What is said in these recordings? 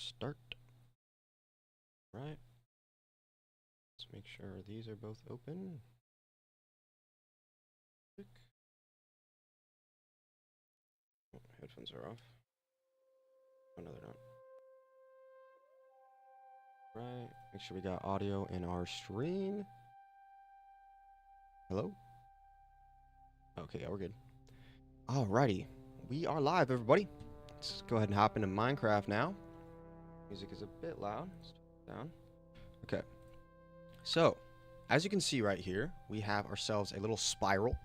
start. Right. Let's make sure these are both open. Oh, headphones are off. Oh, no, they're not. Right. Make sure we got audio in our stream. Hello? Okay, yeah, we're good. Alrighty. We are live, everybody. Let's go ahead and hop into Minecraft now. Music is a bit loud. Let's turn it down. Okay. So, as you can see right here, we have ourselves a little spiral.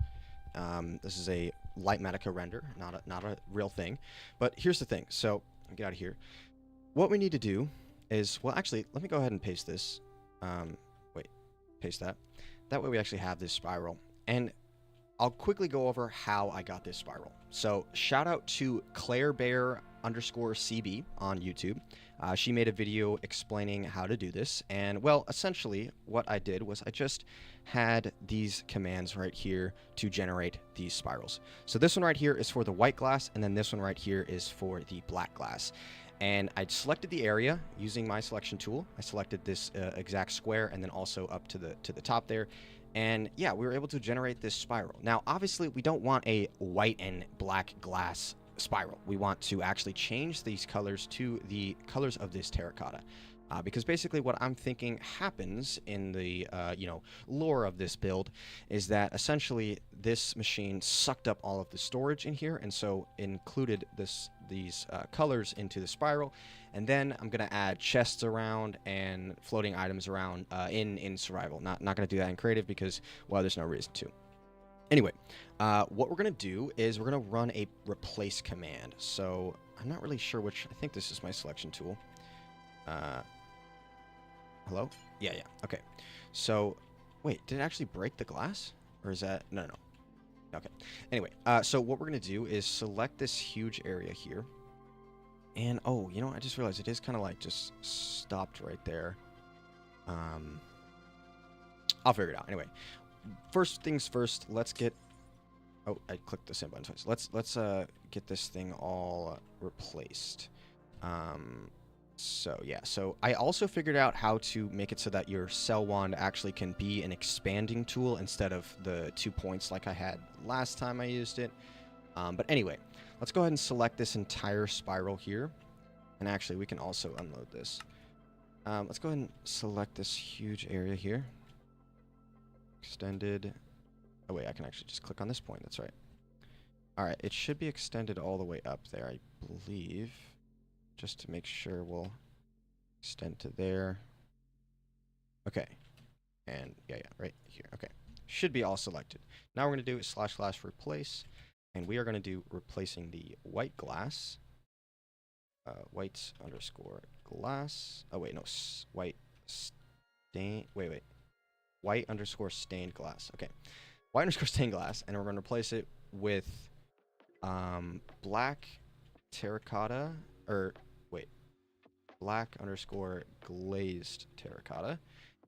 This is a Litematica render, not a real thing. But here's the thing. So, get out of here. What we need to do is, well, actually, let me go ahead and paste this. Wait, paste that. That way we actually have this spiral. And I'll quickly go over how I got this spiral. So shout out to ClaireBear_CB on YouTube. She made a video explaining how to do this. And well, essentially what I did was I just had these commands right here to generate these spirals. So this one right here is for the white glass, and then this one right here is for the black glass. And I selected the area using my selection tool. I selected this exact square and then also up to the top there. And yeah, we were able to generate this spiral. Now, obviously, we don't want a white and black glass spiral. We want to actually change these colors to the colors of this terracotta. Because basically what I'm thinking happens in the, lore of this build is that essentially this machine sucked up all of the storage in here, and so included these colors into the spiral. And then I'm going to add chests around and floating items around in survival. Not going to do that in creative because, well, there's no reason to. Anyway, what we're going to do is we're going to run a replace command. So I'm not really sure which. I think this is my selection tool. Hello? Yeah. Okay. So, wait, did it actually break the glass? Or is that... No. Okay. Anyway, so what we're going to do is select this huge area here. And, oh, you know, I just realized it is kind of like just stopped right there. I'll figure it out. Anyway, first things first, let's get... Oh, I clicked the same button twice. Let's get this thing all replaced. So yeah, so I also figured out how to make it so that your cell wand actually can be an expanding tool instead of the 2 points like I had last time I used it. But anyway, let's go ahead and select this entire spiral here. And actually, we can also unload this. Let's go ahead and select this huge area here. Extended. Oh wait, I can actually just click on this point. That's right. All right, it should be extended all the way up there, I believe. Just to make sure we'll extend to there. Okay. And yeah, right here. Okay. Should be all selected. Now we're going to do is / replace. And we are going to do replacing the white glass. White underscore glass. Oh, wait, no. White stain. Wait. White underscore stained glass. Okay. White underscore stained glass. And we're going to replace it with black terracotta. Or, wait, black underscore glazed terracotta,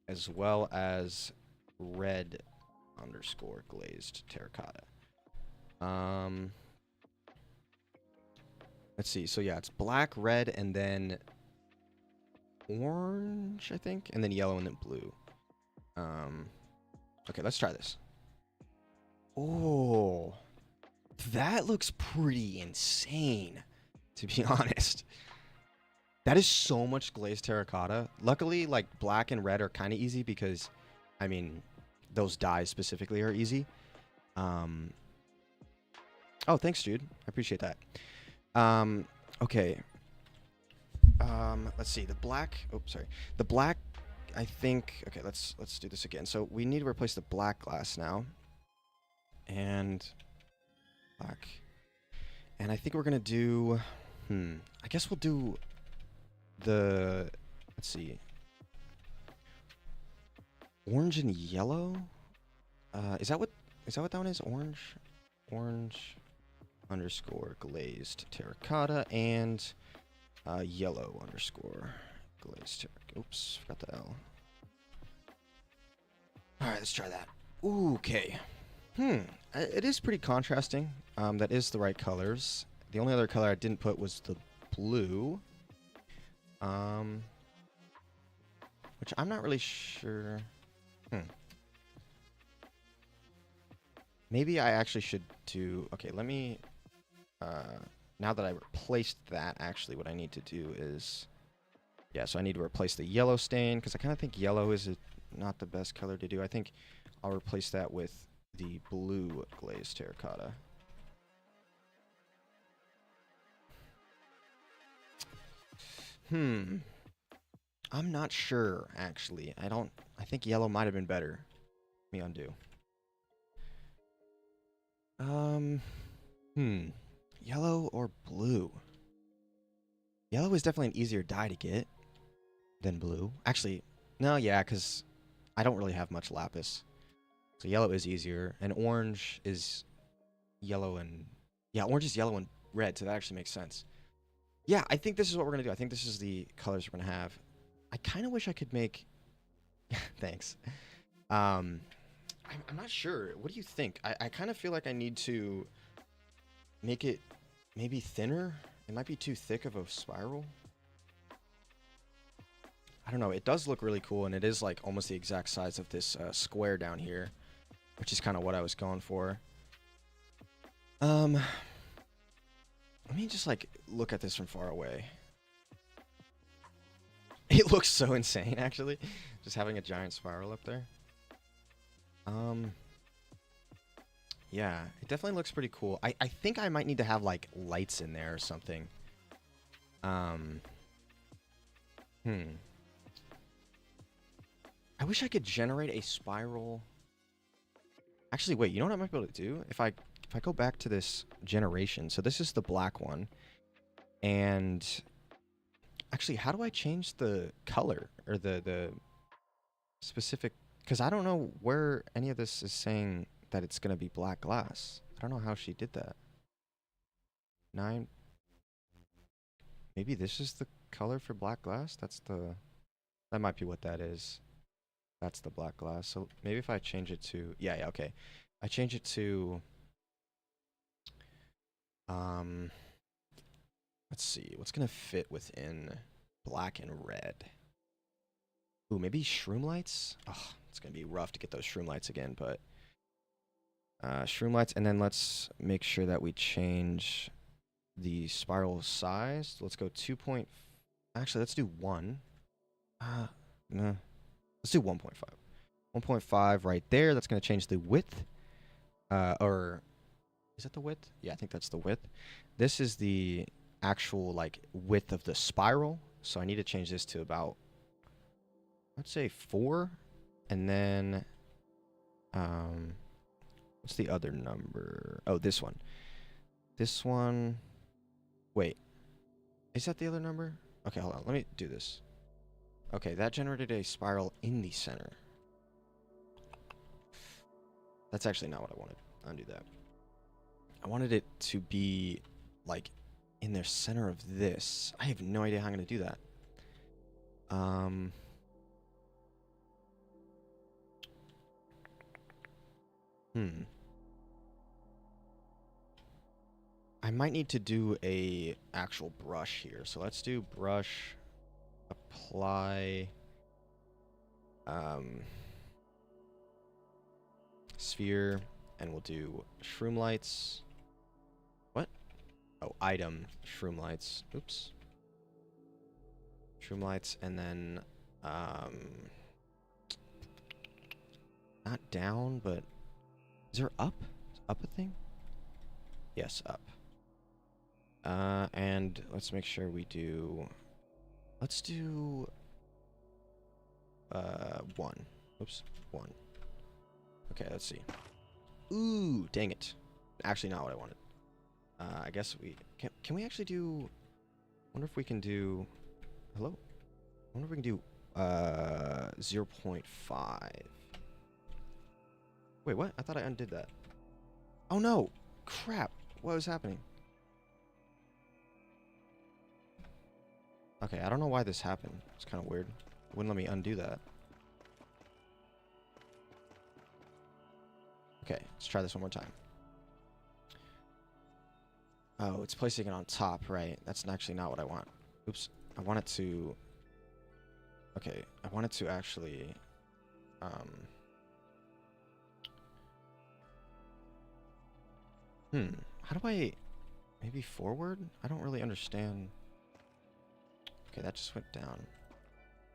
as well as red underscore glazed terracotta. Let's see. So, yeah, it's black, red, and then orange, I think, and then yellow and then blue. Okay, let's try this. Oh, that looks pretty insane. To be honest, that is so much glazed terracotta. Luckily, like black and red are kind of easy because, I mean, those dyes specifically are easy. Oh, thanks, dude. I appreciate that. Okay. Let's see. The black. Oh, sorry. The black. I think. Okay, let's do this again. So we need to replace the black glass now. And black. And I think we're gonna do. I guess we'll do the, let's see, orange and yellow. Is that what that one is? Orange underscore glazed terracotta and yellow underscore glazed terracotta. Oops, forgot the L. All right, let's try that. Ooh, okay. It is pretty contrasting. That is the right colors. The only other color I didn't put was the blue. Which I'm not really sure. Maybe I actually should do... Okay, let me... now that I replaced that, actually what I need to do is... Yeah, so I need to replace the yellow stain, because I kind of think yellow is not the best color to do. I think I'll replace that with the blue glazed terracotta. I'm not sure, actually. I think yellow might have been better. Let me undo. Yellow or blue? Yellow is definitely an easier dye to get than blue. Actually, no, yeah, because I don't really have much lapis. So yellow is easier, and orange is yellow and... Yeah, orange is yellow and red, so that actually makes sense. Yeah, I think this is what we're going to do. I think this is the colors we're going to have. I kind of wish I could make... Thanks. I'm not sure. What do you think? I kind of feel like I need to make it maybe thinner. It might be too thick of a spiral. I don't know. It does look really cool, and it is like almost the exact size of this square down here, which is kind of what I was going for. Let me just like look at this from far away. It looks so insane, actually, just having a giant spiral up there. Yeah, it definitely looks pretty cool. I think I might need to have like lights in there or something. I wish I could generate a spiral. Actually, wait, you know what I might be able to do? If I go back to this generation, so this is the black one, and actually, how do I change the color or the specific? Because I don't know where any of this is saying that it's gonna be black glass. I don't know how she did that. 9. Maybe this is the color for black glass. That might be what that is. That's the black glass. So maybe if I change it to, yeah, okay. I change it to, let's see, what's gonna fit within black and red? Ooh, maybe shroom lights? Oh, it's gonna be rough to get those shroom lights again, but shroom lights, and then let's make sure that we change the spiral size. Let's go 2. Actually, let's do 1. No. Let's do 1.5. 1.5 right there. That's going to change the width. Or is that the width? Yeah, I think that's the width. This is the actual like width of the spiral. So I need to change this to about, let's say 4. And then, what's the other number? Oh, this one. This one. Wait. Is that the other number? Okay, hold on. Let me do this. Okay, that generated a spiral in the center. That's actually not what I wanted. Undo that. I wanted it to be, like, in the center of this. I have no idea how I'm going to do that. I might need to do a actual brush here. So let's do brush, apply, sphere, and we'll do shroom lights. What? Oh, item, shroom lights. Oops. Shroom lights, and then, not down, but is there up? Is up a thing? Yes, up. And let's make sure we do, let's do, 1. Oops, 1. Okay, let's see. Ooh, dang it. Actually not what I wanted. I guess we, can we actually do, wonder if we can do, hello? I wonder if we can do, 0.5. Wait, what? I thought I undid that. Oh no! Crap! What was happening? Okay, I don't know why this happened. It's kind of weird. It wouldn't let me undo that. Okay, let's try this one more time. Oh, it's placing it on top, right? That's actually not what I want. Oops. I want it to... Okay, I want it to actually... How do I... Maybe forward? I don't really understand. Okay, that just went down.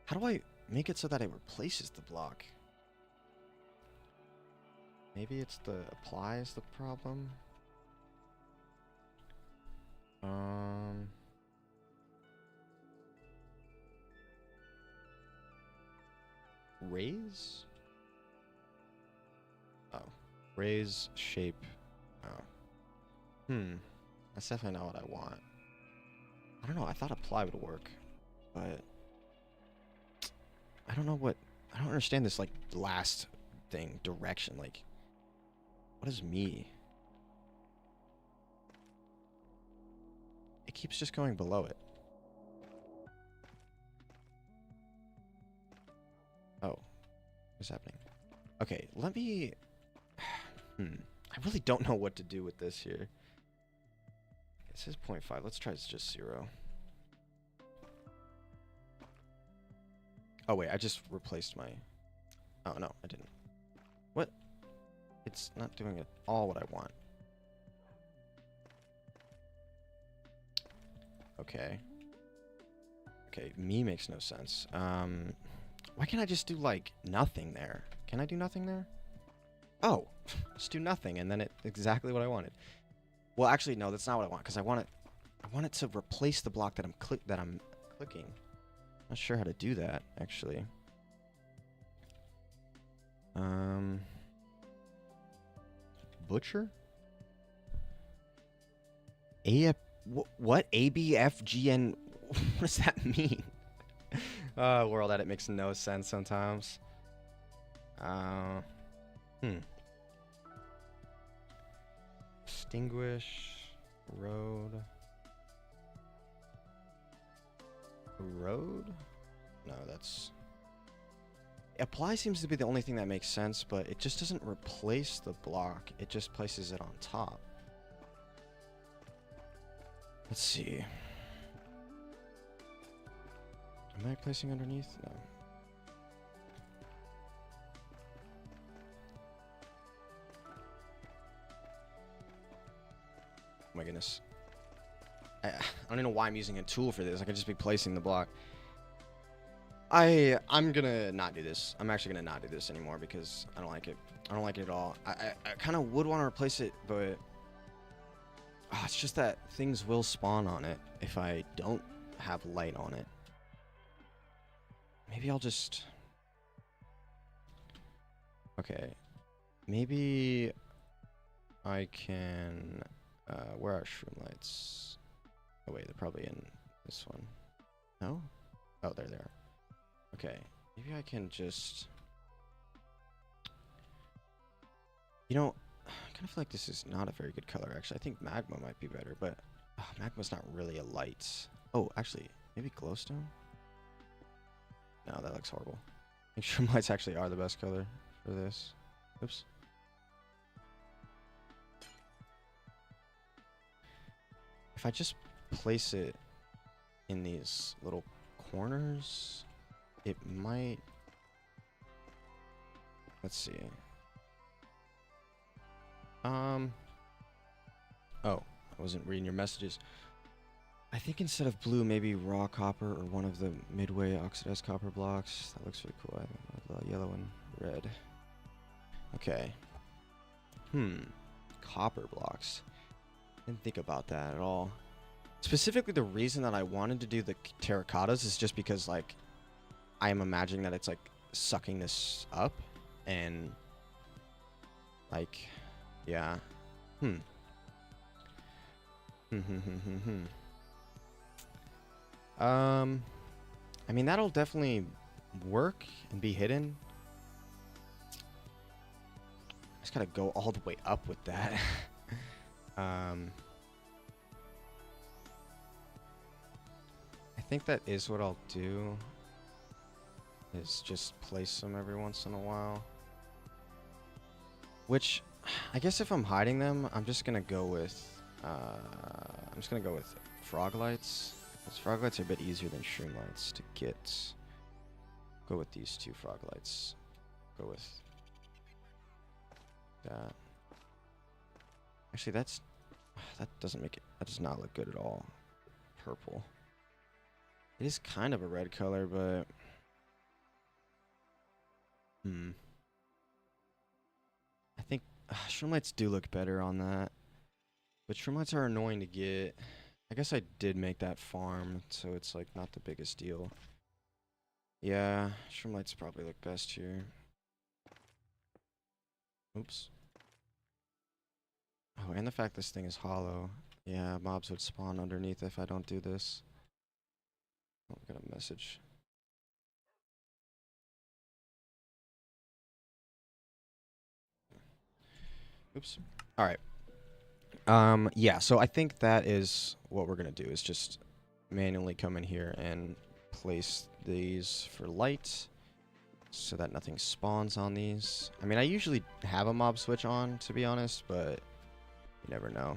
How do I make it so that it replaces the block? Maybe it's the apply is the problem? Raise? Oh. Raise, shape. Oh. That's definitely not what I want. I don't know, I thought apply would work, but I don't know what, I don't understand this, like, last thing, direction, like, what is me? It keeps just going below it. Oh, what's happening? Okay, let me, I really don't know what to do with this here. It says 0.5. Let's try just 0. Oh, wait. I just replaced my... Oh, no. I didn't. What? It's not doing at all what I want. Okay. Okay. Me makes no sense. Why can't I just do, like, nothing there? Can I do nothing there? Oh. Just do nothing, and then it's exactly what I wanted. Well, actually, no, that's not what I want, because I want it to replace the block that I'm clicking. Not sure how to do that, actually. Butcher? What? ABFGN? What does that mean? World Edit makes no sense sometimes. Distinguish, road. No, that's... Apply seems to be the only thing that makes sense, but it just doesn't replace the block. It just places it on top. Let's see. Am I placing underneath? No. Oh my goodness. I don't even know why I'm using a tool for this. I could just be placing the block. I'm gonna not do this. I'm actually gonna not do this anymore because I don't like it. I don't like it at all. I kind of would want to replace it, but it's just that things will spawn on it if I don't have light on it. Maybe I'll just... Okay. Maybe I can... where are shroom lights? Oh wait, they're probably in this one. No? Oh, there they are. Okay. Maybe I can just... You know, I kind of feel like this is not a very good color, actually. I think magma might be better, but magma's not really a light. Oh, actually, maybe glowstone? No, that looks horrible. I think shroom lights actually are the best color for this. Oops. If I just place it in these little corners, it might... Let's see. Oh, I wasn't reading your messages. I think instead of blue, maybe raw copper or one of the midway oxidized copper blocks. That looks really cool. I love yellow and red. Okay. Copper blocks. Didn't think about that at all. Specifically, the reason that I wanted to do the terracottas is just because, like, I am imagining that it's, like, sucking this up. And, like, yeah. I mean, that'll definitely work and be hidden. I just gotta go all the way up with that. I think that is what I'll do. Is just place them every once in a while. Which, I guess if I'm hiding them, I'm just gonna go with frog lights. Those frog lights are a bit easier than shroom lights to get. Go with these 2 frog lights. Go with that. Actually, that doesn't make it. That does not look good at all. Purple. It is kind of a red color, but I think shroom lights do look better on that. But shroom lights are annoying to get. I guess I did make that farm, so it's like not the biggest deal. Yeah, shroom lights probably look best here. Oops. Oh, and the fact this thing is hollow. Yeah, mobs would spawn underneath if I don't do this. Oh, we got a message. Oops. All right. Yeah, so I think that is what we're gonna do, is just manually come in here and place these for light so that nothing spawns on these. I mean, I usually have a mob switch on, to be honest, but you never know.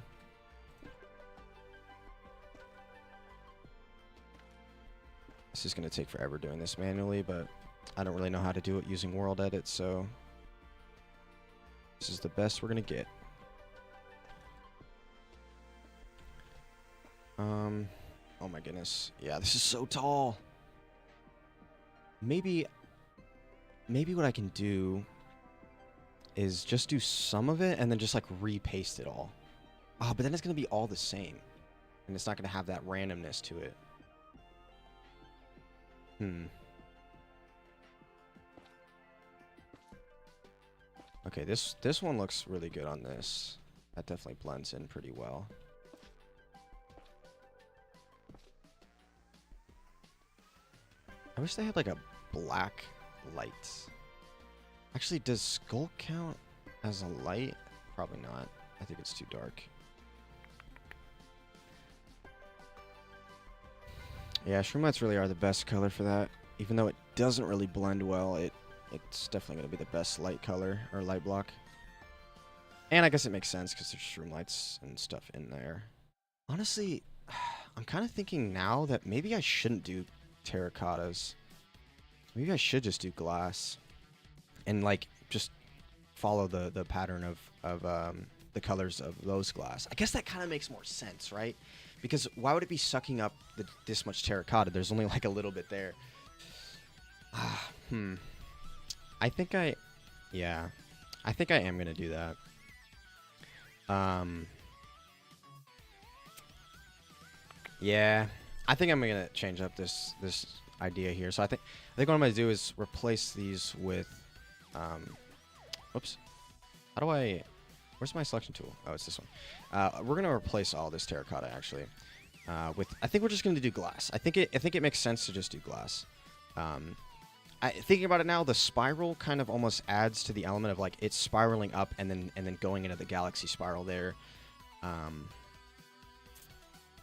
This is gonna take forever doing this manually, but I don't really know how to do it using World Edit, so this is the best we're gonna get. Oh my goodness. Yeah, this is so tall. Maybe what I can do is just do some of it and then just like repaste it all. Oh, but then it's gonna be all the same. And it's not gonna have that randomness to it. Okay, this one looks really good on this. That definitely blends in pretty well. I wish they had like a black light. Actually, does skull count as a light? Probably not. I think it's too dark. Yeah, shroom lights really are the best color for that. Even though it doesn't really blend well, it's definitely going to be the best light color, or light block. And I guess it makes sense because there's shroom lights and stuff in there. Honestly, I'm kind of thinking now that maybe I shouldn't do terracottas. Maybe I should just do glass. And like, just follow the pattern of the colors of those glass. I guess that kind of makes more sense, right? Because why would it be sucking up this much terracotta? There's only like a little bit there. I think I am gonna do that. Yeah, I think I'm gonna change up this idea here. So I think what I'm gonna do is replace these with, whoops. How do I? Where's my selection tool? Oh, it's this one. We're gonna replace all this terracotta actually. With I think we're just gonna do glass. I think it makes sense to just do glass. Thinking about it now, the spiral kind of almost adds to the element of like it's spiraling up and then going into the galaxy spiral there.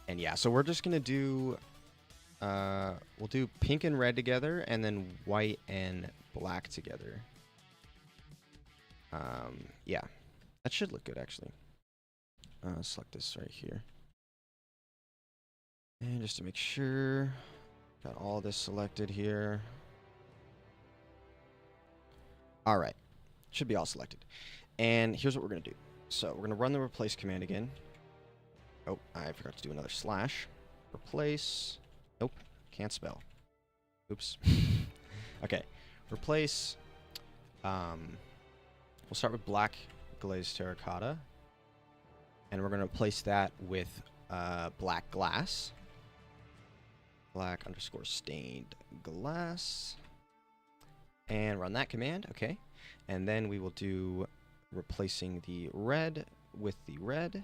And yeah, so we're just gonna do we'll do pink and red together and then white and black together. Yeah, that should look good actually. Select this right here. And just to make sure, got all this selected here. All right, should be all selected. And here's what we're gonna do. So we're gonna run the replace command again. Oh, I forgot to do another slash. Replace. Nope, can't spell. Oops. Okay, replace. We'll start with black glazed terracotta. And we're gonna replace that with black glass. Black _ stained glass. And run that command, okay. And then we will do replacing the red with the red.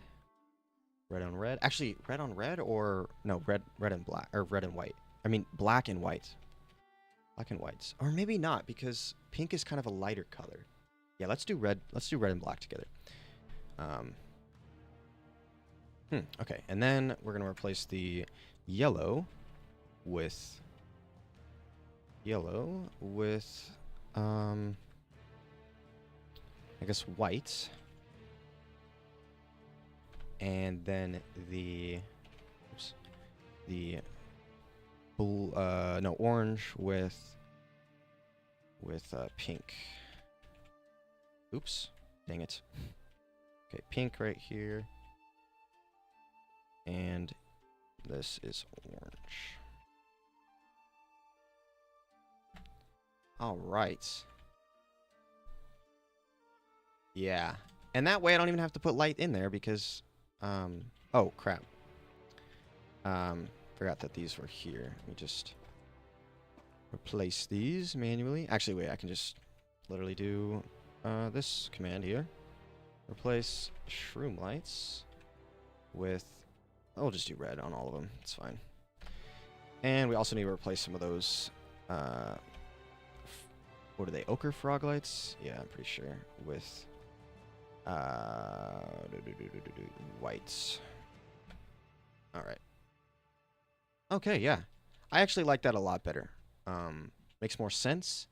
Red on red. Actually, red on red or no, red and black or red and white. I mean black and white. Black and whites. Or maybe not, because pink is kind of a lighter color. Yeah, let's do red and black together. Okay, and then we're gonna replace the yellow with I guess white. And then the no, orange with pink. Oops, dang it. Okay, pink right here. And this is orange. All right. Yeah. And that way I don't even have to put light in there because, oh, crap. Forgot that these were here. Let me just replace these manually. Actually, wait, I can just literally do this command here. Replace shroom lights with, I'll just do red on all of them. It's fine. And we also need to replace some of those, what are they, ochre frog lights? Yeah, I'm pretty sure. With whites. All right. Okay, yeah. I actually like that a lot better. Makes more sense.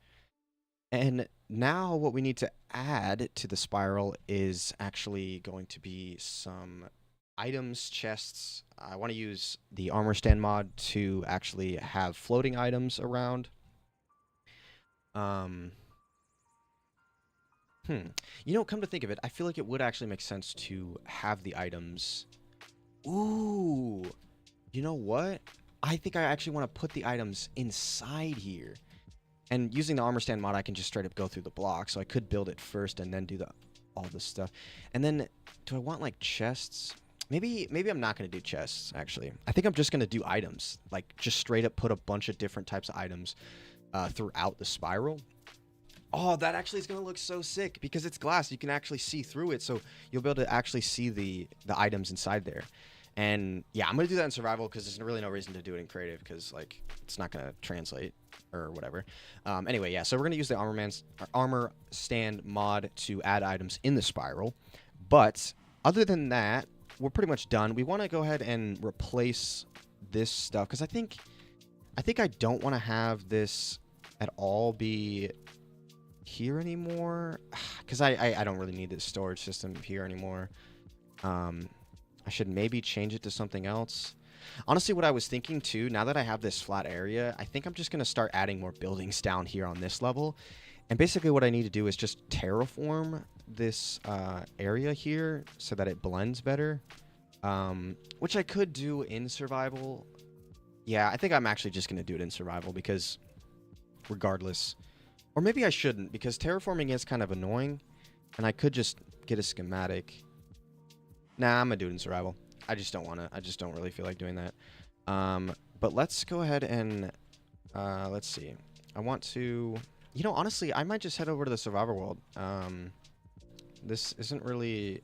And now what we need to add to the spiral is actually going to be some items, chests. I want to use the armor stand mod to actually have floating items around. You know, come to think of it, I feel like it would actually make sense to have the items. Ooh, you know what? I think I actually want to put the items inside here. And using the armor stand mod, I can just straight up go through the block. So I could build it first and then do all this stuff. And then, do I want like chests? Maybe I'm not going to do chests, actually. I think I'm just going to do items. Like, just straight up put a bunch of different types of items throughout the spiral. Oh, that actually is going to look so sick because it's glass. You can actually see through it, so you'll be able to actually see the items inside there. And yeah, I'm going to do that in survival because there's really no reason to do it in creative because like it's not going to translate or whatever. Anyway, yeah, so we're going to use the armor stand mod to add items in the spiral. But other than that, we're pretty much done. We want to go ahead and replace this stuff because I think I don't want to have this at all be here anymore because I don't really need this storage system here anymore. I should maybe change it to something else. Honestly, what I was thinking too, now that I have this flat area, I think I'm just going to start adding more buildings down here on this level. And basically what I need to do is just terraform this area here so that it blends better, which I could do in survival. Yeah, I think I'm actually just going to do it in survival because regardless, or maybe I shouldn't because terraforming is kind of annoying and I could just get a schematic. Nah, I'm gonna do it in survival. I just don't want to. I just don't really feel like doing that. But let's go ahead and let's see. I want to, you know, honestly, I might just head over to the survivor world. This isn't really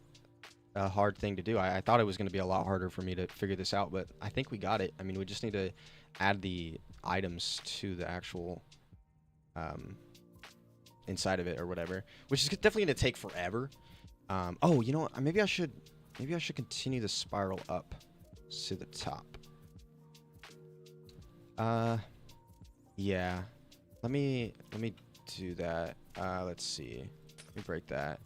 a hard thing to do. I thought it was going to be a lot harder for me to figure this out, but I think we got it. I mean, we just need to add the items to the actual inside of it or whatever, which is definitely going to take forever. Oh, you know what? Maybe I should continue the spiral up to the top. Yeah. Let me do that. Let's see. Let me break that.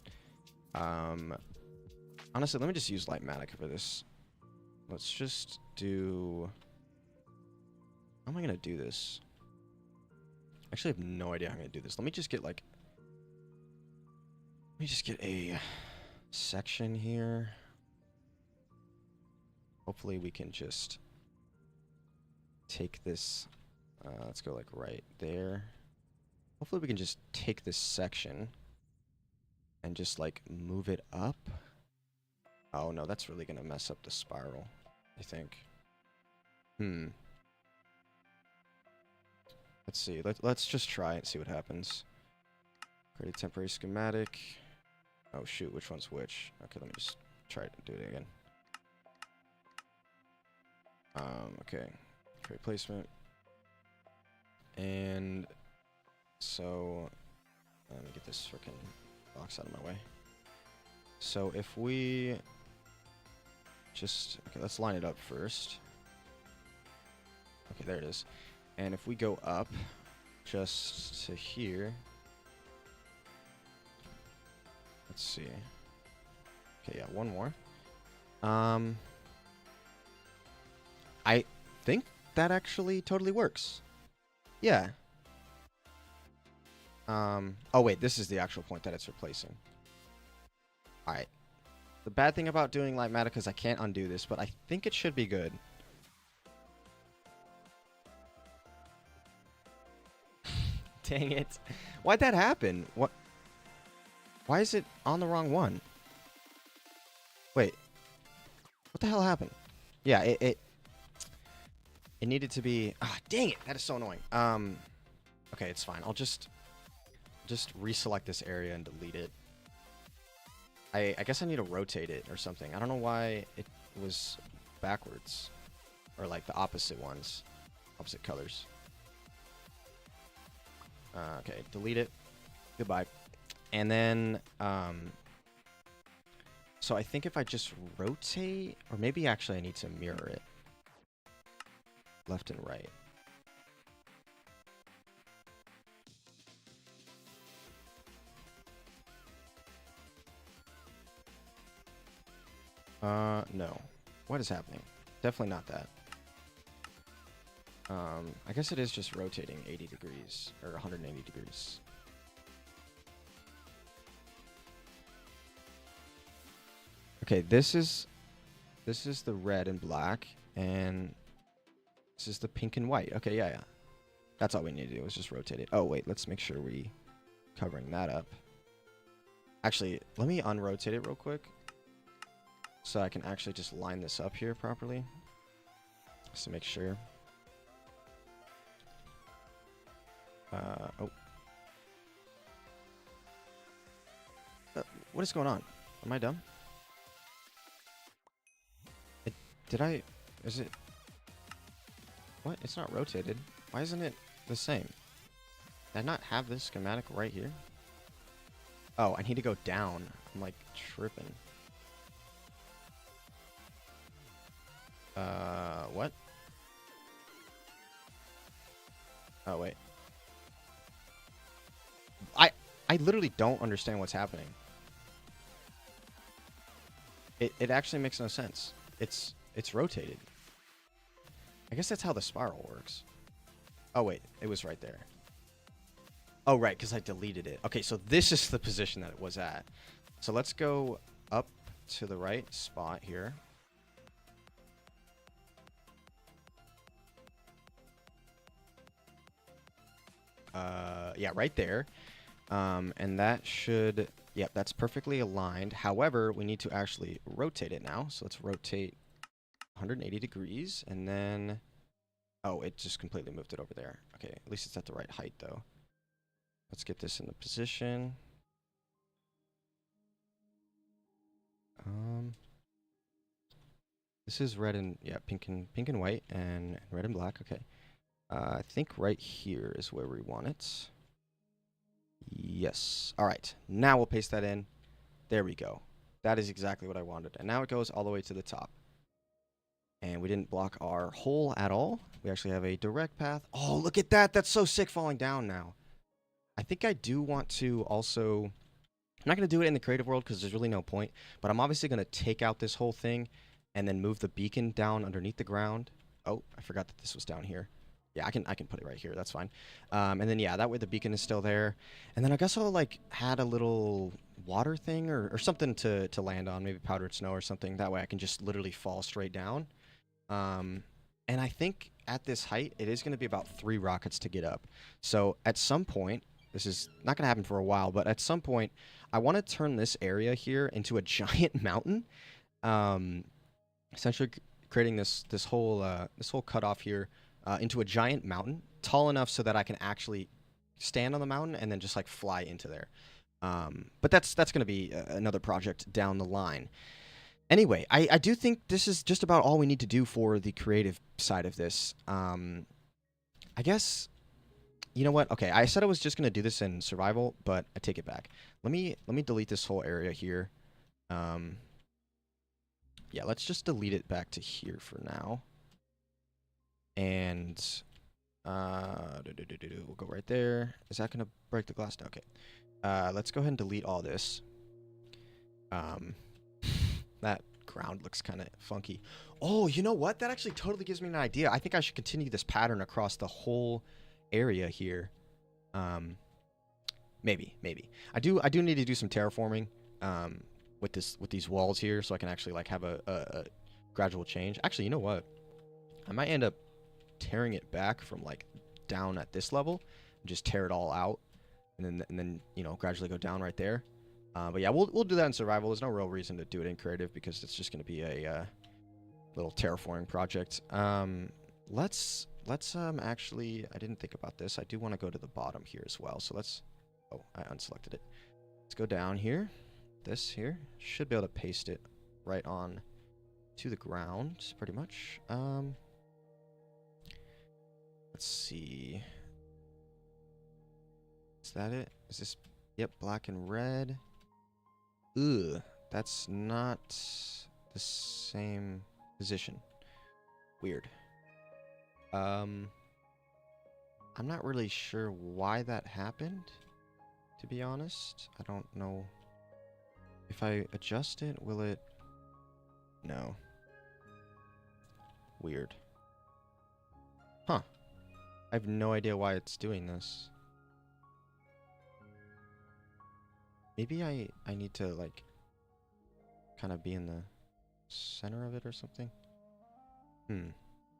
Honestly, let me just use Litematica for this. Let's just do... How am I gonna do this? Actually, I have no idea how I'm gonna do this. Let me just get like... Let me just get a section here. Hopefully we can just take this, let's go like right there. Hopefully we can just take this section and just like move it up. Oh no, that's really gonna mess up the spiral, I think. Let's see, let's just try it and see what happens. Create a temporary schematic. Oh shoot, which one's which? Okay, let me just try to do it again. Okay, create placement. And so, let me get this freaking box out of my way. So if we just, okay, let's line it up first. Okay, there it is. And if we go up just to here, let's see. Okay, yeah, one more. I think that actually totally works. Yeah. Oh wait, this is the actual point that it's replacing. Alright. The bad thing about doing Litematica is I can't undo this, but I think it should be good. Dang it. Why'd that happen? What? Why is it on the wrong one? Wait. What the hell happened? Yeah, it needed to be... Ah, dang it! That is so annoying. Okay, it's fine. I'll just reselect this area and delete it. I guess I need to rotate it or something. I don't know why it was backwards. Or like the opposite ones. Opposite colors. Okay, delete it. Goodbye. And then, so I think if I just rotate, or maybe actually I need to mirror it. Left and right. No. What is happening? Definitely not that. I guess it is just rotating 80 degrees, or 180 degrees. Okay, this is the red and black, and this is the pink and white. Okay, yeah. That's all we need to do is just rotate it. Oh, wait, let's make sure we covering that up. Actually, let me unrotate it real quick so I can actually just line this up here properly. Just to make sure. Oh. What is going on? Am I dumb? Is it... What? It's not rotated. Why isn't it the same? Did I not have this schematic right here? Oh, I need to go down. I'm like tripping. What? Oh, wait. I literally don't understand what's happening. It actually makes no sense. It's rotated. I guess that's how the spiral works. Oh, wait. It was right there. Oh, right, because I deleted it. Okay, so this is the position that it was at. So let's go up to the right spot here. Yeah, right there. And that should... Yep, that's perfectly aligned. However, we need to actually rotate it now. So let's rotate 180 degrees, and then... Oh, it just completely moved it over there. Okay, at least it's at the right height, though. Let's get this in the position. This is red and... Yeah, pink and white, and red and black. Okay. I think right here is where we want it. Yes. All right. Now we'll paste that in. There we go. That is exactly what I wanted. And now it goes all the way to the top. And we didn't block our hole at all. We actually have a direct path. Oh, look at that. That's so sick falling down now. I think I do want to also... I'm not going to do it in the creative world because there's really no point. But I'm obviously going to take out this whole thing and then move the beacon down underneath the ground. Oh, I forgot that this was down here. Yeah, I can put it right here. That's fine. And then, yeah, that way the beacon is still there. And then I guess I'll, like, add a little water thing or something to land on. Maybe powdered snow or something. That way I can just literally fall straight down. And I think at this height, it is going to be about 3 rockets to get up. So at some point, this is not going to happen for a while, but at some point, I want to turn this area here into a giant mountain. Essentially creating this whole cutoff here. Into a giant mountain, tall enough so that I can actually stand on the mountain and then just like fly into there. But that's going to be another project down the line. Anyway, I do think this is just about all we need to do for the creative side of this. I guess, you know what? Okay, I said I was just going to do this in survival, but I take it back. Let me delete this whole area here. Yeah, let's just delete it back to here for now. And we'll go right there. Is that going to break the glass? No, okay. Let's go ahead and delete all this. That ground looks kind of funky. Oh, you know what? That actually totally gives me an idea. I think I should continue this pattern across the whole area here. Maybe. I do need to do some terraforming with these walls here, so I can actually like have a gradual change. Actually, you know what? I might end up tearing it back from like down at this level and just tear it all out, and then you know, gradually go down right there. But yeah, we'll do that in survival. There's no real reason to do it in creative because it's just going to be a little terraforming project. Let's actually, I didn't think about this. I do want to go to the bottom here as well. So let's, oh, I unselected it. Let's go down here. This here should be able to paste it right on to the ground, pretty much. Let's see. Is that it? Is this? Yep, black and red. Ugh, that's not the same position. Weird. I'm not really sure why that happened, to be honest. I don't know. If I adjust it, will it? No. Weird. Huh. I have no idea why it's doing this. Maybe I need to, like, kind of be in the center of it or something.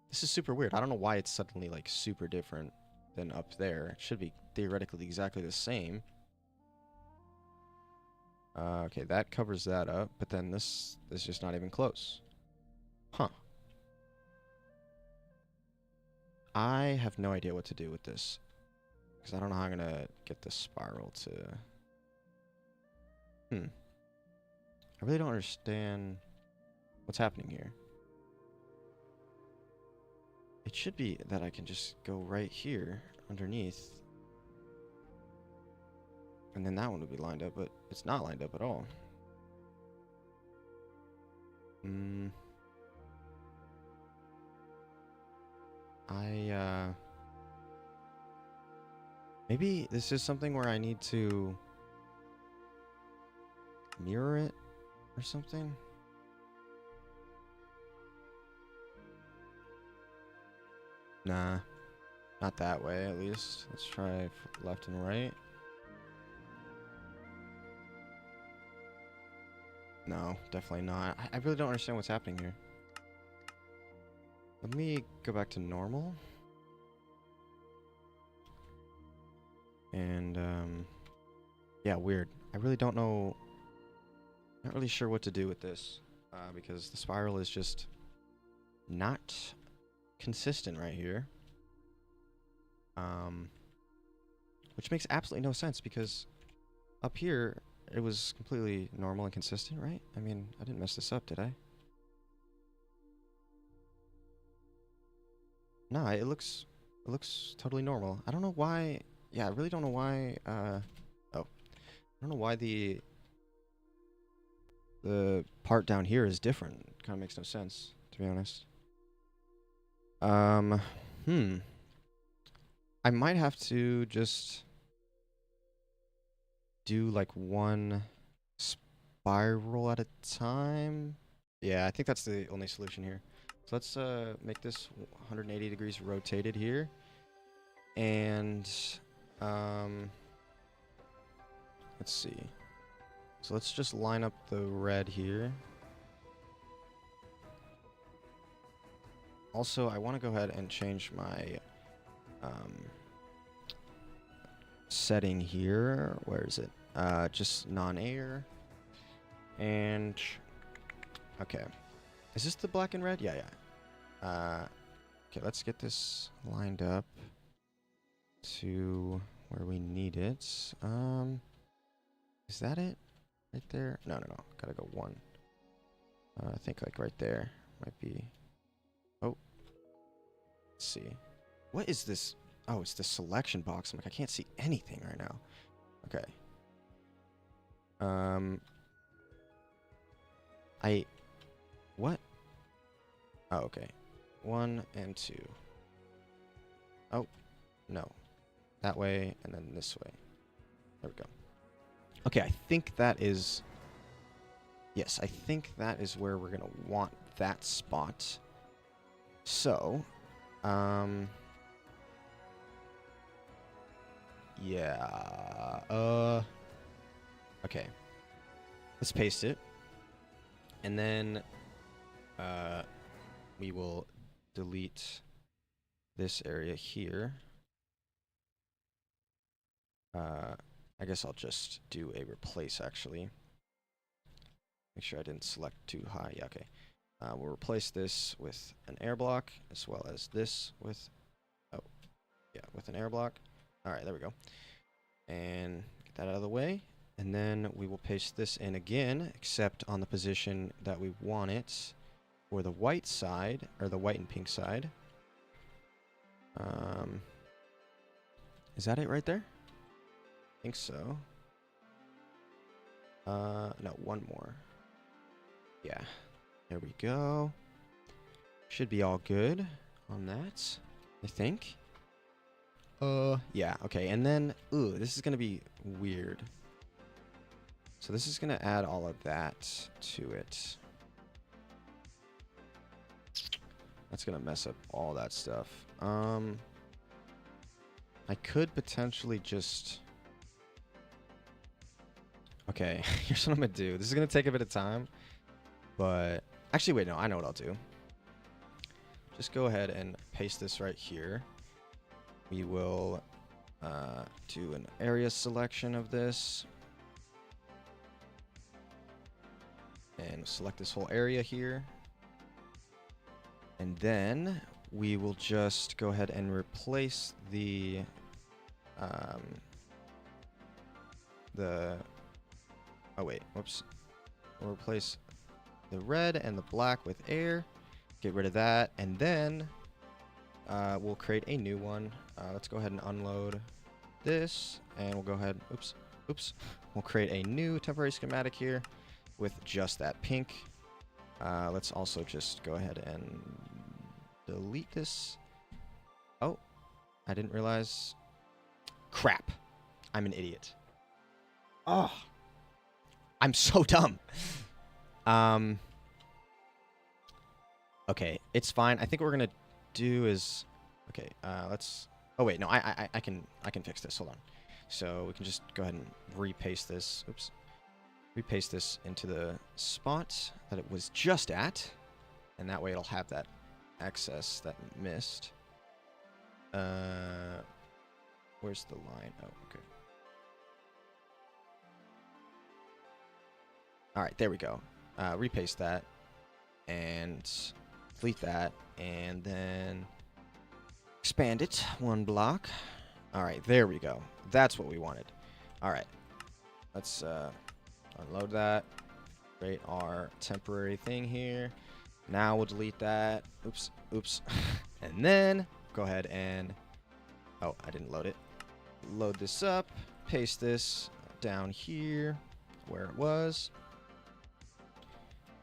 This is super weird. I don't know why it's suddenly, like, super different than up there. It should be theoretically exactly the same. Okay, that covers that up, but then this is just not even close. Huh. I have no idea what to do with this, because I don't know how I'm going to get the spiral to... I really don't understand what's happening here. It should be that I can just go right here underneath. And then that one would be lined up, but it's not lined up at all. Maybe this is something where I need to mirror it or something. Nah, not that way at least. Let's try left and right. No, definitely not. I really don't understand what's happening here. Let me go back to normal. And, yeah, weird. I really don't know. Not really sure what to do with this. Because the spiral is just not consistent right here. Which makes absolutely no sense because up here it was completely normal and consistent, right? I mean, I didn't mess this up, did I? No, it looks totally normal. I don't know why. Yeah, I really don't know why. I don't know why the part down here is different. It kind of makes no sense, to be honest. I might have to just do like one spiral at a time. Yeah, I think that's the only solution here. So let's make this 180 degrees rotated here. And let's see. So let's just line up the red here. Also, I want to go ahead and change my setting here. Where is it? Just non-air. And okay. Is this the black and red? Yeah. Okay, let's get this lined up to where we need it. Is that it? Right there? No. Gotta go one. I think like right there might be. Oh. Let's see. What is this? Oh, it's the selection box. I'm like, I can't see anything right now. Okay. What? Oh, okay. 1 and 2. Oh, no. That way, and then this way. There we go. Okay, I think that is... Yes, I think that is where we're going to want that spot. So, yeah, okay. Let's paste it. And then, we will delete this area here. I guess I'll just do a replace, actually. Make sure I didn't select too high. Yeah, okay. We'll replace this with an air block, as well as this with, oh, yeah, with an air block. All right, there we go. And get that out of the way. And then we will paste this in again, except on the position that we want it for the white side, or the white and pink side. Is that it right there? I think so. No, one more. Yeah, there we go. Should be all good on that, I think. Yeah, okay, and then, ooh, this is gonna be weird. So this is gonna add all of that to it. That's gonna mess up all that stuff. I could potentially just... Okay, here's what I'm gonna do. This is gonna take a bit of time, but... Actually, wait, no, I know what I'll do. Just go ahead and paste this right here. We will do an area selection of this. And select this whole area here. And then we will just go ahead and replace the oh wait, whoops. We'll replace the red and the black with air. Get rid of that, and then we'll create a new one. Let's go ahead and unload this, and we'll go ahead, oops. We'll create a new temporary schematic here with just that pink. Let's also just go ahead and delete this. Oh, I didn't realize. Crap. I'm an idiot. Oh, I'm so dumb. Okay, it's fine. I think what we're gonna do is, okay, let's, oh wait, no, I can fix this. Hold on. So we can just go ahead and repaste this. Oops. Repaste this into the spot that it was just at, and that way it'll have that excess that missed. Where's the line? Oh, okay. All right, there we go. Repaste that, and delete that, and then expand it one block. All right, there we go. That's what we wanted. All right, let's unload that. Create our temporary thing here. Now we'll delete that. Oops. And then go ahead and, oh, I didn't load it. Load this up. Paste this down here where it was.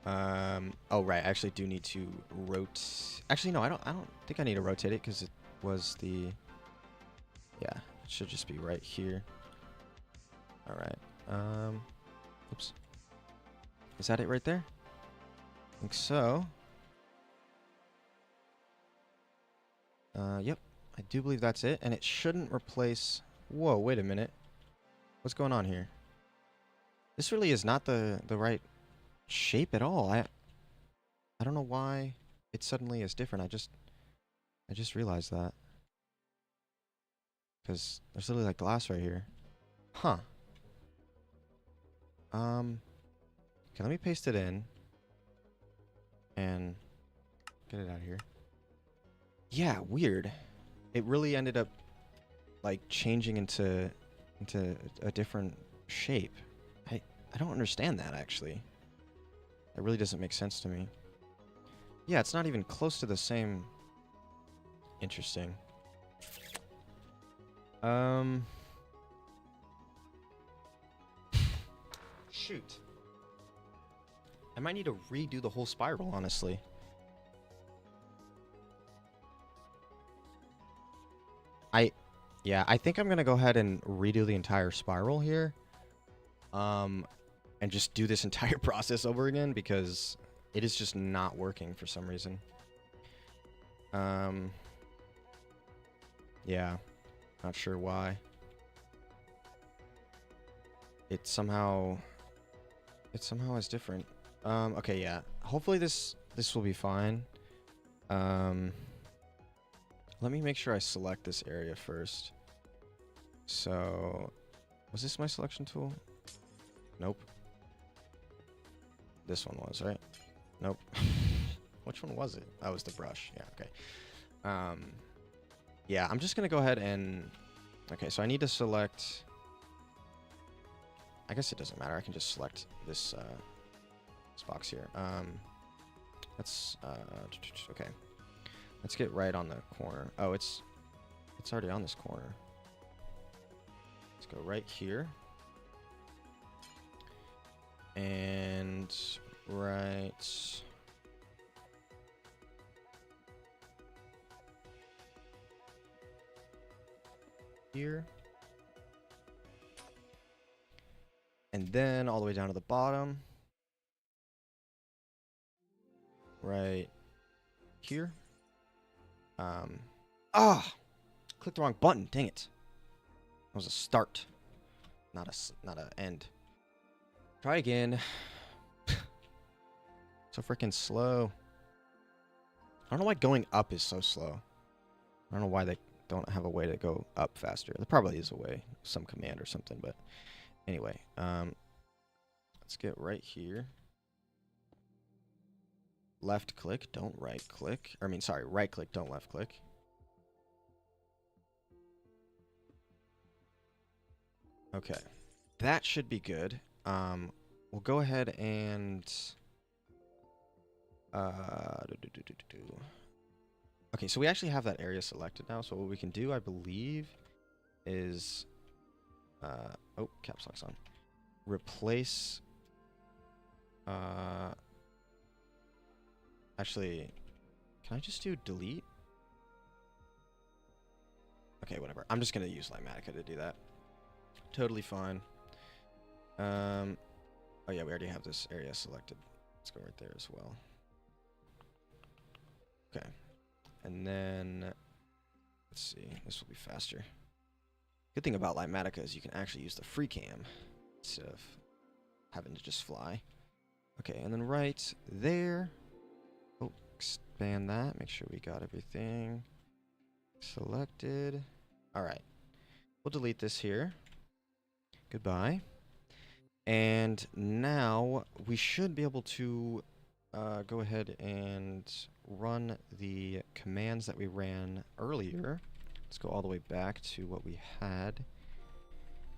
Oh right, I actually do need to rotate. Actually, no, I don't think I need to rotate it because it was the, yeah, it should just be right here. All right. Oops. Is that it right there? I think so. Yep, I do believe that's it, and it shouldn't replace. Whoa, wait a minute. What's going on here? This really is not the right shape at all. I don't know why it suddenly is different. I just realized that. Because there's literally like glass right here. Huh. Okay, let me paste it in. And get it out of here. Yeah, weird. It really ended up like changing into a different shape. I don't understand that actually. It really doesn't make sense to me. Yeah, it's not even close to the same. Interesting. Shoot. I might need to redo the whole spiral, honestly. Yeah, I think I'm gonna go ahead and redo the entire spiral here. and just do this entire process over again because it is just not working for some reason. Yeah, not sure why. It somehow is different. Okay, yeah. Hopefully this will be fine. Let me make sure I select this area first. So, was this my selection tool? Nope. This one was, right? Nope. Which one was it? Oh, it was the brush. Yeah, okay. Yeah, I'm just gonna go ahead and... Okay, so I need to select... I guess it doesn't matter. I can just select this, this box here. Let's... okay. Let's get right on the corner. Oh, it's already on this corner. Let's go right here. And right... here. And then all the way down to the bottom. Right here. Clicked the wrong button. Dang it. That was a start, not a end. Try again. So freaking slow. I don't know why going up is so slow. I don't know why they don't have a way to go up faster. There probably is a way, some command or something, but anyway, let's get right here. Left click, don't right click. Or, I mean, sorry, right click, don't left click. Okay, that should be good. We'll go ahead and okay, so we actually have that area selected now. So what we can do, I believe, is oh, caps lock's on. Replace. Actually, can I just do delete? Okay, whatever. I'm just gonna use Litematica to do that. Totally fine. Oh yeah, we already have this area selected. Let's go right there as well. Okay. And then, let's see, this will be faster. Good thing about Litematica is you can actually use the free cam instead of having to just fly. Okay, and then right there. Oh, expand that. Make sure we got everything selected. All right. We'll delete this here. Goodbye. And now we should be able to go ahead and run the commands that we ran earlier. Let's go all the way back to what we had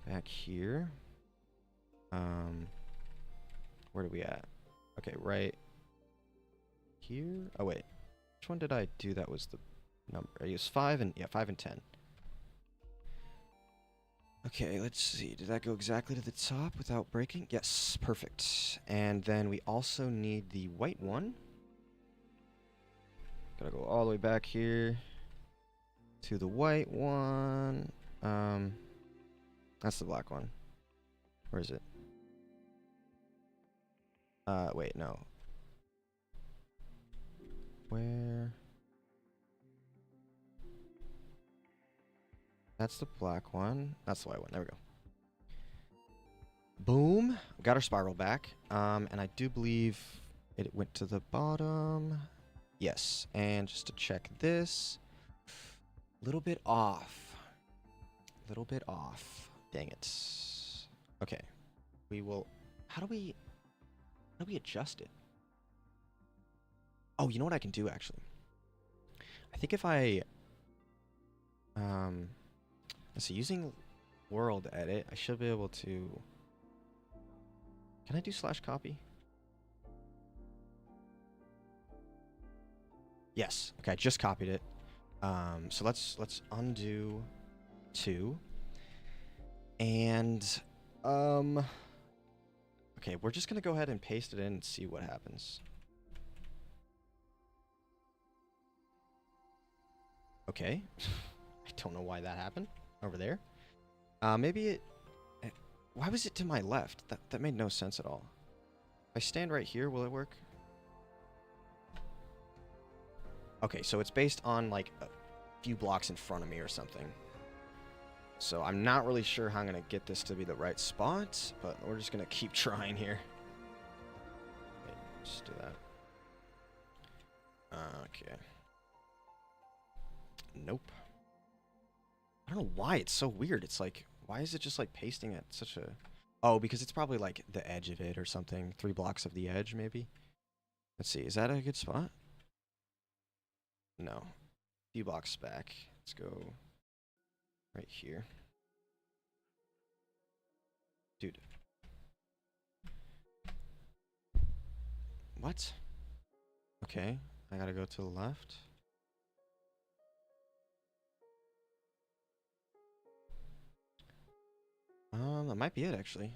back here. Where are we at? Okay, right here. Oh wait, which one did I do? That was the number. I used 5 and 10. Okay, let's see. Did that go exactly to the top without breaking? Yes, perfect. And then we also need the white one. Gotta go all the way back here to the white one. That's the black one. Where is it? Wait, no. Where? That's the black one. That's the white one. There we go. Boom. We got our spiral back. And I do believe it went to the bottom. Yes. And just to check this. A little bit off. A little bit off. Dang it. Okay. We will... How do we adjust it? Oh, you know what I can do, actually? I think if I... let's see, using World Edit, I should be able to... Can I do /copy? Yes. Okay, I just copied it. So let's undo 2. And okay, we're just gonna go ahead and paste it in and see what happens. Okay. I don't know why that happened over there. Maybe it... Why was it to my left? That made no sense at all. If I stand right here, will it work? Okay, so it's based on like a few blocks in front of me or something. So I'm not really sure how I'm going to get this to be the right spot, but we're just going to keep trying here. Wait, just do that. Okay. Nope. I don't know why it's so weird. It's like, why is it just like pasting at such a... Oh, because it's probably like the edge of it or something. 3 blocks of the edge, maybe. Let's see. Is that a good spot? No. A few blocks back. Let's go right here. Dude. What? Okay. I gotta go to the left. That might be it, actually.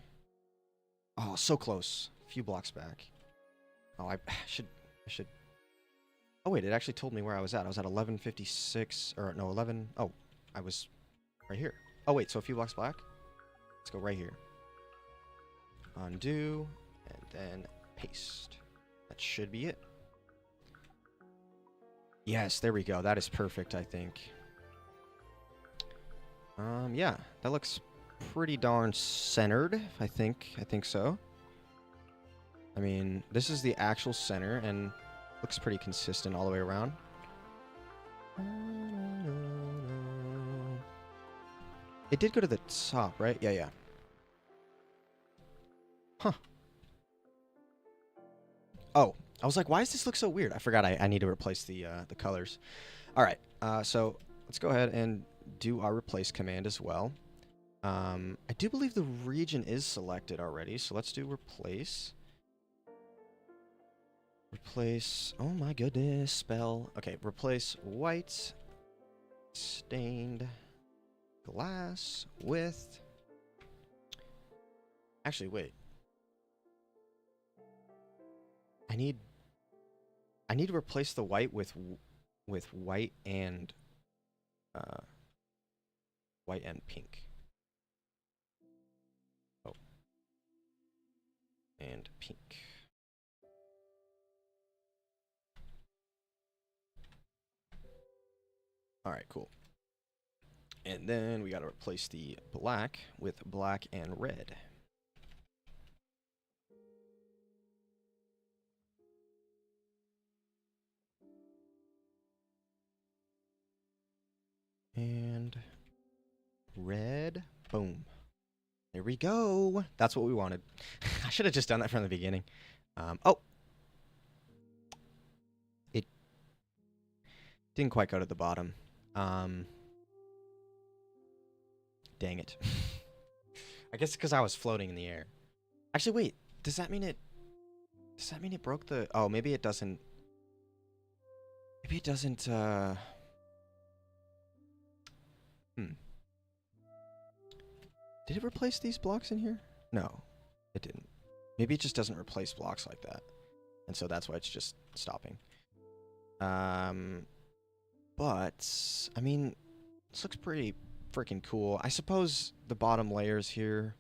Oh, so close. A few blocks back. Oh, I should... Oh, wait, it actually told me where I was at. I was at 1156, or no, 11... Oh, I was right here. Oh, wait, so a few blocks back? Let's go right here. Undo, and then paste. That should be it. Yes, there we go. That is perfect, I think. Yeah, that looks pretty darn centered, I think. I think so. I mean, this is the actual center, and looks pretty consistent all the way around. It did go to the top, right? Yeah, yeah. Huh. Oh, I was like, why does this look so weird? I forgot I need to replace the colors. All right, so let's go ahead and do our replace command as well. I do believe the region is selected already, so let's do replace. Replace, oh my goodness, spell. Okay, replace white stained glass with... Actually, wait. I need to replace the white with white and pink. Oh. And pink. All right, cool. And then we got to replace the black with black and red. And red. Boom. There we go. That's what we wanted. I should have just done that from the beginning. Oh. It didn't quite go to the bottom. Dang it. I guess because I was floating in the air. Actually, wait. Does that mean it broke the... Oh, maybe it doesn't... Maybe it doesn't, Did it replace these blocks in here? No, it didn't. Maybe it just doesn't replace blocks like that. And so that's why it's just stopping. But, I mean, this looks pretty freaking cool. I suppose the bottom layers here,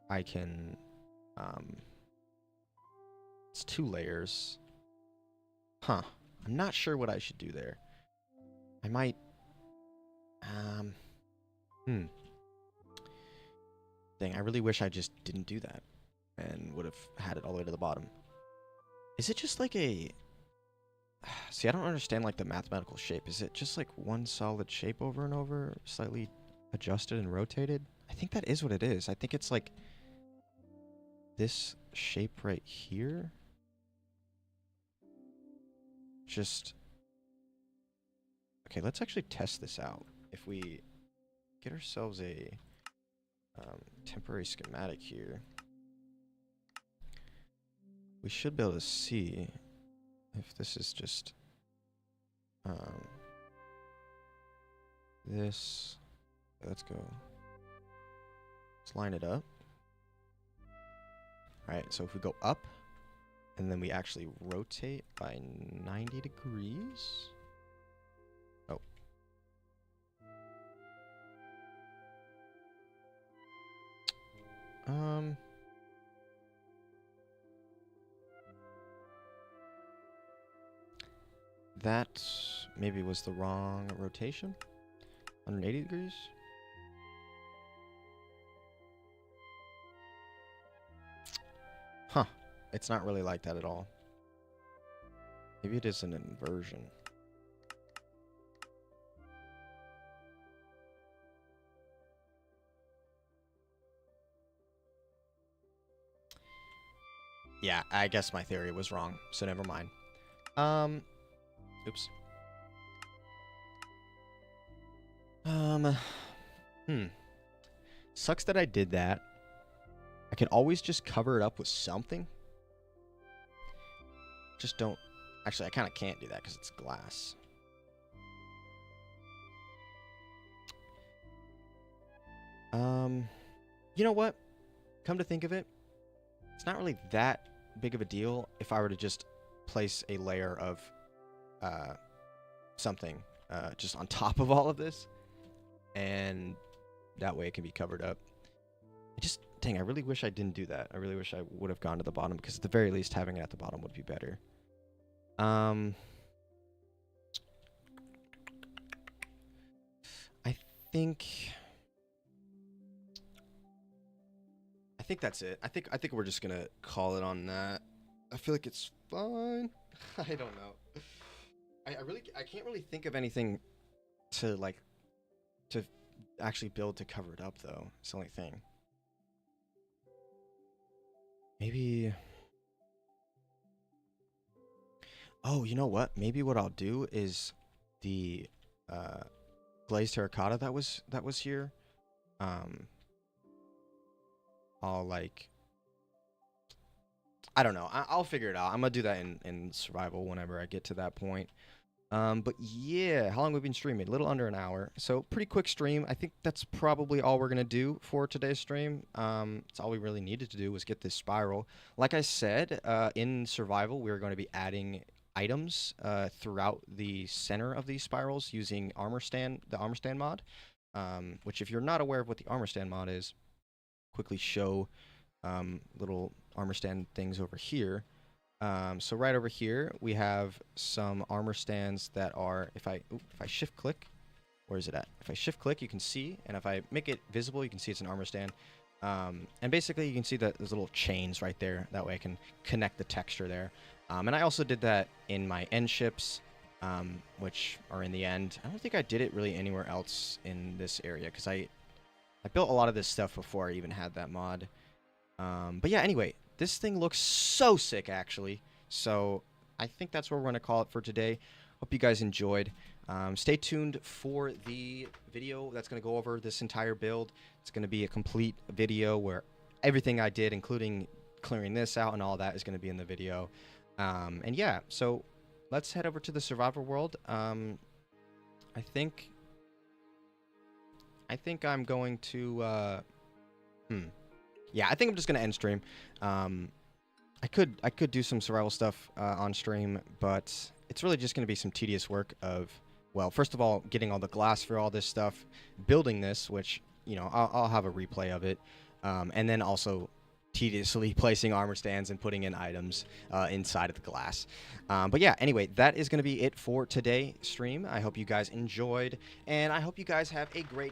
I can, it's 2 layers. Huh. I'm not sure what I should do there. I might, Dang, I really wish I just didn't do that and would have had it all the way to the bottom. Is it just like a... See, I don't understand like the mathematical shape. Is it just like one solid shape over and over, slightly adjusted and rotated? I think that is what it is. I think it's like this shape right here. Just... Okay, let's actually test this out. If we get ourselves a temporary schematic here, we should be able to see if this is just this. Let's go. Let's line it up. All right, so if we go up and then we actually rotate by 90 degrees. Oh. That maybe was the wrong rotation. 180 degrees. Huh. It's not really like that at all. Maybe it is an inversion. Yeah, I guess my theory was wrong, so never mind. Oops. Sucks that I did that. I could always just cover it up with something. Just don't... Actually, I kind of can't do that because it's glass. You know what? Come to think of it, it's not really that big of a deal if I were to just place a layer of something just on top of all of this, and that way it can be covered up. Dang, I really wish I didn't do that. I really wish I would have gone to the bottom, because at the very least having it at the bottom would be better. I think that's it. I think we're just gonna call it on that. I feel like it's fine. I don't know. I can't really think of anything to actually build to cover it up, though. It's the only thing. Maybe... Oh, you know what? Maybe what I'll do is the glazed terracotta that was here. I'll I don't know. I'll figure it out. I'm gonna do that in survival whenever I get to that point. But yeah, how long have we been streaming? A little under an hour. So pretty quick stream. I think that's probably all we're going to do for today's stream. It's all we really needed to do was get this spiral. Like I said, in survival, we're going to be adding items throughout the center of these spirals using the armor stand mod, which if you're not aware of what the armor stand mod is, quickly show little armor stand things over here. So right over here, we have some armor stands that are, if I shift click, where is it at? If I shift click, you can see, and if I make it visible, you can see it's an armor stand. And basically you can see that there's little chains right there. That way I can connect the texture there. And I also did that in my end ships, which are in the end. I don't think I did it really anywhere else in this area, because I built a lot of this stuff before I even had that mod. But yeah, anyway, this thing looks so sick, actually. So I think that's what we're going to call it for today. Hope you guys enjoyed. Stay tuned for the video that's going to go over this entire build. It's going to be a complete video where everything I did, including clearing this out and all that, is going to be in the video. And yeah, so let's head over to the survivor world. I think I'm going to... Yeah, I think I'm just gonna end stream. I could do some survival stuff on stream, but it's really just gonna be some tedious work of, well, first of all, getting all the glass for all this stuff, building this, which, you know, I'll have a replay of it, and then also tediously placing armor stands and putting in items inside of the glass. But yeah, anyway, that is going to be it for today's stream. I hope you guys enjoyed, and I hope you guys have a great